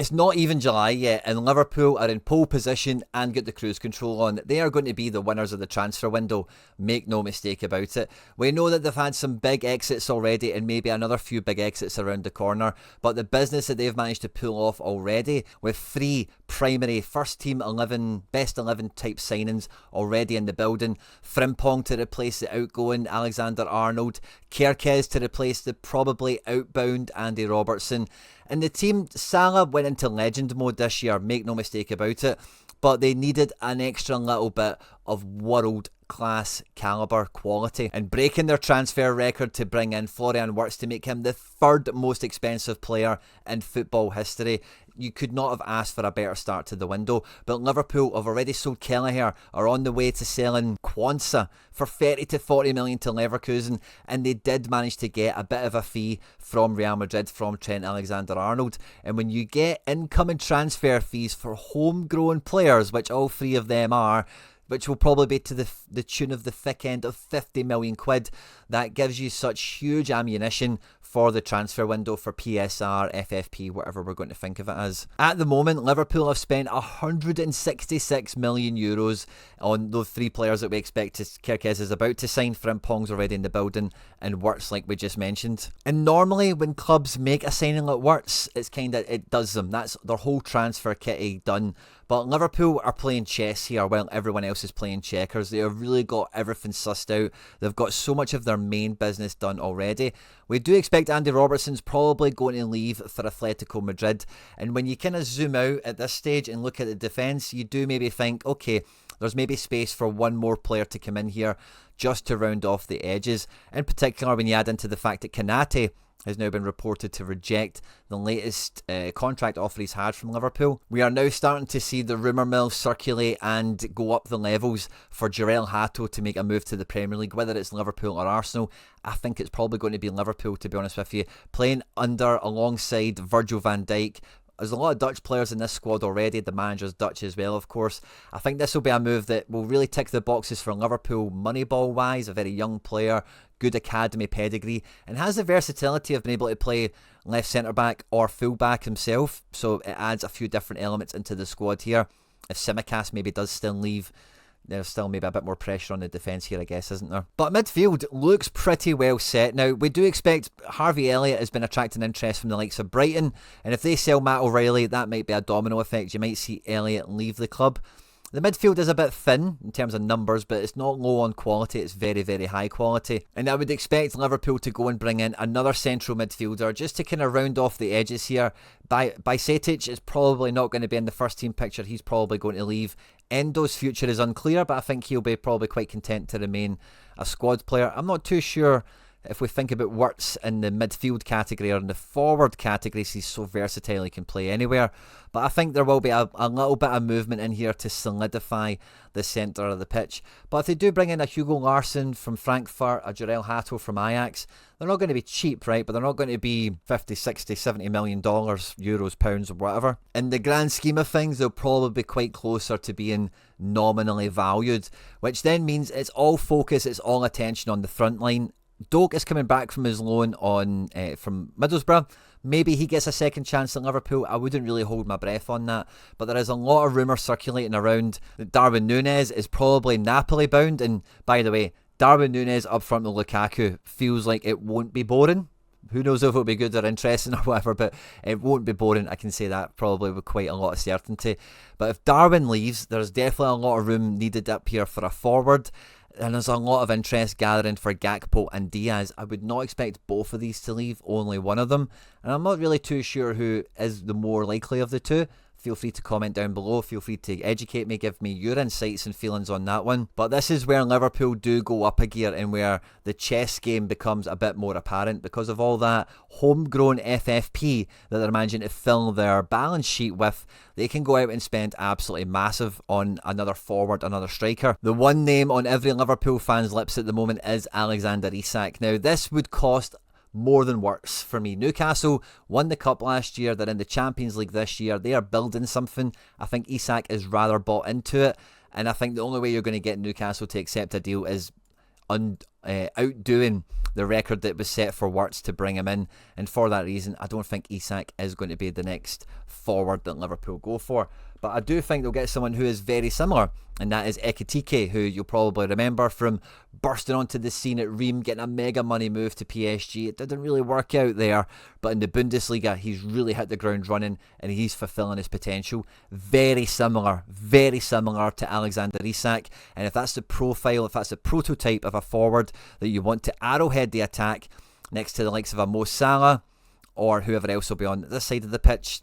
It's not even July yet, and Liverpool are in pole position and get the cruise control on. They are going to be the winners of the transfer window, make no mistake about it. We know that they've had some big exits already and maybe another few big exits around the corner, but the business that they've managed to pull off already with 3 primary first team 11, best 11 type signings already in the building. Frimpong to replace the outgoing Alexander-Arnold, Kerkez to replace the probably outbound Andy Robertson. And the team, Salah went into legend mode this year, make no mistake about it, but they needed an extra little bit of world class calibre quality, and breaking their transfer record to bring in Florian Wirtz to make him the 3rd most expensive player in football history. You could not have asked for a better start to the window, but Liverpool have already sold Kelleher, are on the way to selling Quansah for 30 to 40 million to Leverkusen, and they did manage to get a bit of a fee from Real Madrid from Trent Alexander-Arnold. And when you get incoming transfer fees for homegrown players, which all 3 of them are, which will probably be to the tune of the thick end of 50 million quid, that gives you such huge ammunition for the transfer window for PSR, FFP, whatever we're going to think of it as. At the moment, Liverpool have spent 166 million euros on those 3 players that we expect. Kerkez is about to sign, Frimpong's already in the building, and Wirtz, like we just mentioned. And normally when clubs make a signing like Wirtz, it's kind of, it does them. That's their whole transfer kitty done. But Liverpool are playing chess here while everyone else is playing checkers. They have really got everything sussed out. They've got so much of their main business done already. We do expect Andy Robertson's probably going to leave for Atletico Madrid. And when you kind of zoom out at this stage and look at the defence, you do maybe think, okay, there's maybe space for one more player to come in here just to round off the edges. In particular, when you add into the fact that Konate has now been reported to reject the latest contract offer he's had from Liverpool. We are now starting to see the rumour mill circulate and go up the levels for Jorel Hato to make a move to the Premier League, whether it's Liverpool or Arsenal. I think it's probably going to be Liverpool, to be honest with you, playing alongside Virgil van Dijk. There's a lot of Dutch players in this squad already. The manager's Dutch as well, of course. I think this will be a move that will really tick the boxes for Liverpool moneyball-wise. A very young player, good academy pedigree, and has the versatility of being able to play left centre-back or full-back himself. So it adds a few different elements into the squad here. If Tsimikas maybe does still leave, there's still maybe a bit more pressure on the defence here, I guess, isn't there? But midfield looks pretty well set. Now, we do expect Harvey Elliott has been attracting interest from the likes of Brighton, and if they sell Matt O'Reilly, that might be a domino effect. You might see Elliott leave the club. The midfield is a bit thin in terms of numbers, but it's not low on quality. It's very, very high quality. And I would expect Liverpool to go and bring in another central midfielder just to kind of round off the edges here. Bajcetic is probably not going to be in the first team picture. He's probably going to leave. Endo's future is unclear, but I think he'll be probably quite content to remain a squad player. I'm not too sure if we think about Wirtz in the midfield category or in the forward categories. He's so versatile, he can play anywhere. But I think there will be a little bit of movement in here to solidify the centre of the pitch. But if they do bring in a Hugo Larsson from Frankfurt, a Jorel Hato from Ajax, they're not going to be cheap, right? But they're not going to be 50, 60, 70 million dollars, euros, pounds, or whatever. In the grand scheme of things, they'll probably be quite closer to being nominally valued, which then means it's all focus, it's all attention on the front line. Doak is coming back from his loan from Middlesbrough. Maybe he gets a second chance at Liverpool. I wouldn't really hold my breath on that. But there is a lot of rumour circulating around that Darwin Núñez is probably Napoli bound. And by the way, Darwin Núñez up front with Lukaku feels like it won't be boring. Who knows if it'll be good or interesting or whatever, but it won't be boring. I can say that probably with quite a lot of certainty. But if Darwin leaves, there's definitely a lot of room needed up here for a forward. And there's a lot of interest gathering for Gakpo and Diaz. I would not expect both of these to leave, only one of them. And I'm not really too sure who is the more likely of the two. Feel free to comment down below. Feel free to educate me, give me your insights and feelings on that one. But this is where Liverpool do go up a gear and where the chess game becomes a bit more apparent because of all that homegrown FFP that they're managing to fill their balance sheet with. They can go out and spend absolutely massive on another forward, another striker. The one name on every Liverpool fan's lips at the moment is Alexander Isak. Now, this would cost more than Wirtz for me. Newcastle won the cup last year. They're in the Champions League this year. They are building something. I think Isak is rather bought into it, and I think the only way you're going to get Newcastle to accept a deal is outdoing the record that was set for Wirtz to bring him in, and for that reason I don't think Isak is going to be the next forward that Liverpool go for. But I do think they'll get someone who is very similar, and that is Ekitike, who you'll probably remember from bursting onto the scene at Reims, getting a mega money move to PSG. It didn't really work out there, but in the Bundesliga he's really hit the ground running and he's fulfilling his potential. Very similar to Alexander Isak, and if that's the profile, if that's the prototype of a forward that you want to arrowhead the attack next to the likes of a Mo Salah or whoever else will be on this side of the pitch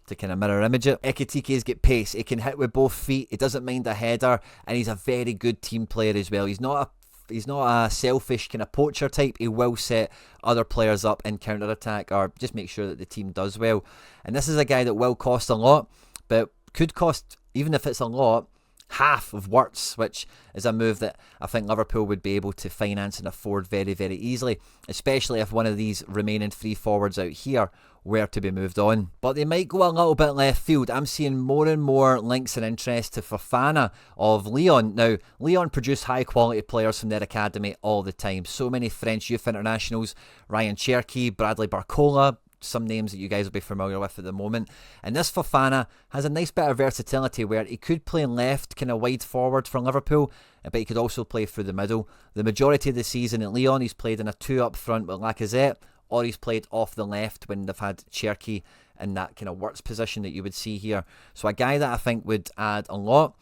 to kind of mirror image it. Ekitike's got pace, he can hit with both feet, he doesn't mind a header, and he's a very good team player as well. He's not a selfish kind of poacher type. He will set other players up in counter-attack or just make sure that the team does well. And this is a guy that will cost a lot, but could cost, even if it's a lot, half of Wirtz, which is a move that I think Liverpool would be able to finance and afford very, very easily, especially if one of these remaining three forwards out here were to be moved on. But they might go a little bit left field. I'm seeing more and more links and interest to Fofana of Lyon. Now, Lyon produce high quality players from their academy all the time. So many French youth internationals, Ryan Cherki, Bradley Barcola, some names that you guys will be familiar with at the moment. And this Fofana has a nice bit of versatility where he could play left, kind of wide forward for Liverpool, but he could also play through the middle. The majority of the season at Lyon, he's played in a two up front with Lacazette, or he's played off the left when they've had Cherki in that kind of Wirtz position that you would see here. So a guy that I think would add a lot.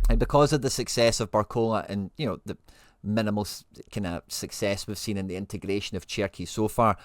And because of the success of Barcola and, you know, the minimal kind of success we've seen in the integration of Cherki so far,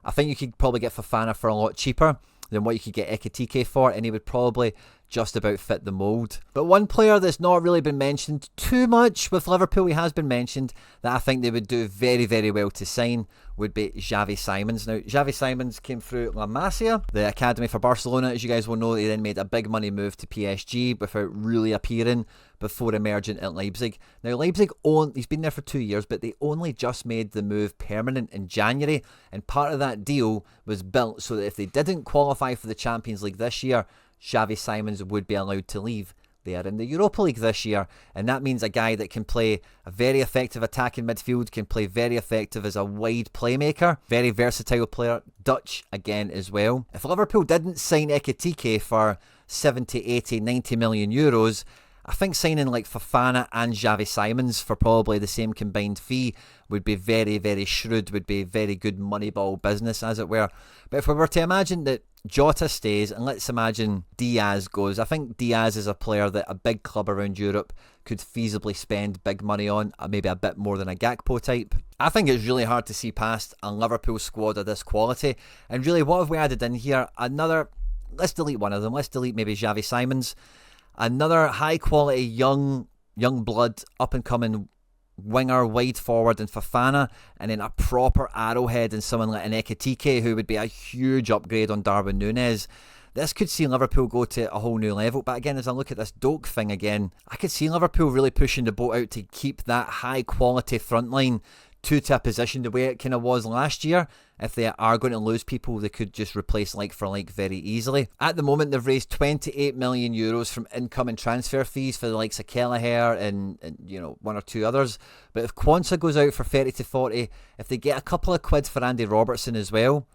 I think you could probably get Fofana for a lot cheaper than what you could get Ekitike for, and he would probably just about fit the mould. But one player that's not really been mentioned too much with Liverpool, he has been mentioned, that I think they would do very, very well to sign would be Xavi Simons. Now, Xavi Simons came through La Masia, the academy for Barcelona. As you guys will know, he then made a big money move to PSG without really appearing before emerging at Leipzig. Now, Leipzig, he's been there for 2 years, but they only just made the move permanent in January, and part of that deal was built so that if they didn't qualify for the Champions League this year, Xavi Simons would be allowed to leave. They are in the Europa League this year, and that means a guy that can play a very effective attacking midfield, can play very effective as a wide playmaker, very versatile player, Dutch again as well. If Liverpool didn't sign Ekitike for 70, 80, 90 million euros, I think signing like Fofana and Xavi Simons for probably the same combined fee would be very, very shrewd, would be very good moneyball business, as it were. But if we were to imagine that Jota stays, and let's imagine Diaz goes, I think Diaz is a player that a big club around Europe could feasibly spend big money on, maybe a bit more than a Gakpo type. I think it's really hard to see past a Liverpool squad of this quality. And really, what have we added in here? Let's delete one of them. Let's delete maybe Xavi Simons. Another high quality young blood, up and coming winger, wide forward in Fofana, and then a proper arrowhead in someone like an Ekitike, who would be a huge upgrade on Darwin Núñez. This could see Liverpool go to a whole new level. But again, as I look at this Doak thing again, I could see Liverpool really pushing the boat out to keep that high quality front line to a position the way it kind of was last year. If they are going to lose people, they could just replace like for like very easily. At the moment, they've raised 28 million euros from incoming transfer fees for the likes of Kelleher and you know, one or two others. But if Quansah goes out for 30 to 40, if they get a couple of quid for Andy Robertson as well,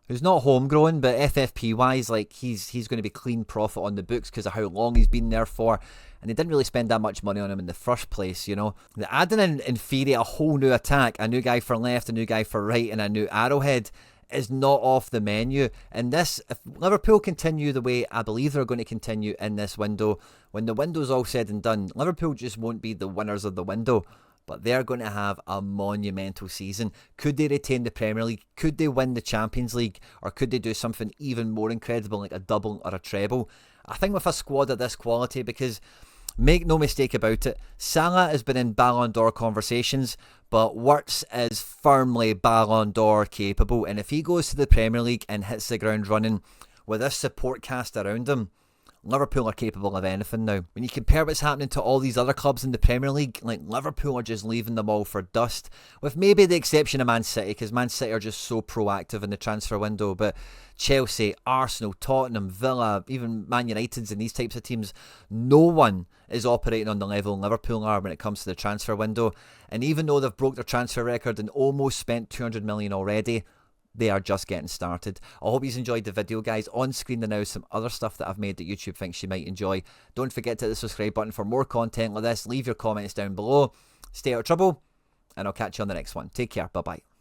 who's not homegrown, but FFP wise, like he's going to be clean profit on the books because of how long he's been there for. And they didn't really spend that much money on him in the first place, you know. The adding in theory a whole new attack, a new guy for left, a new guy for right, and a new arrowhead is not off the menu. And this, if Liverpool continue the way I believe they're going to continue in this window, when the window's all said and done, Liverpool just won't be the winners of the window, but they're going to have a monumental season. Could they retain the Premier League? Could they win the Champions League? Or could they do something even more incredible like a double or a treble? I think with a squad of this quality, because make no mistake about it, Salah has been in Ballon d'Or conversations, but Wirtz is firmly Ballon d'Or capable, and if he goes to the Premier League and hits the ground running with this support cast around him, Liverpool are capable of anything now. When you compare what's happening to all these other clubs in the Premier League, like Liverpool are just leaving them all for dust, with maybe the exception of Man City, because Man City are just so proactive in the transfer window. But Chelsea, Arsenal, Tottenham, Villa, even Man United's and these types of teams, no one is operating on the level Liverpool are when it comes to the transfer window. And even though they've broke their transfer record and almost spent 200 million already, they are just getting started. I hope you've enjoyed the video, guys. On screen now some other stuff that I've made that YouTube thinks you might enjoy. Don't forget to hit the subscribe button for more content like this. Leave your comments down below. Stay out of trouble, and I'll catch you on the next one. Take care. Bye-bye.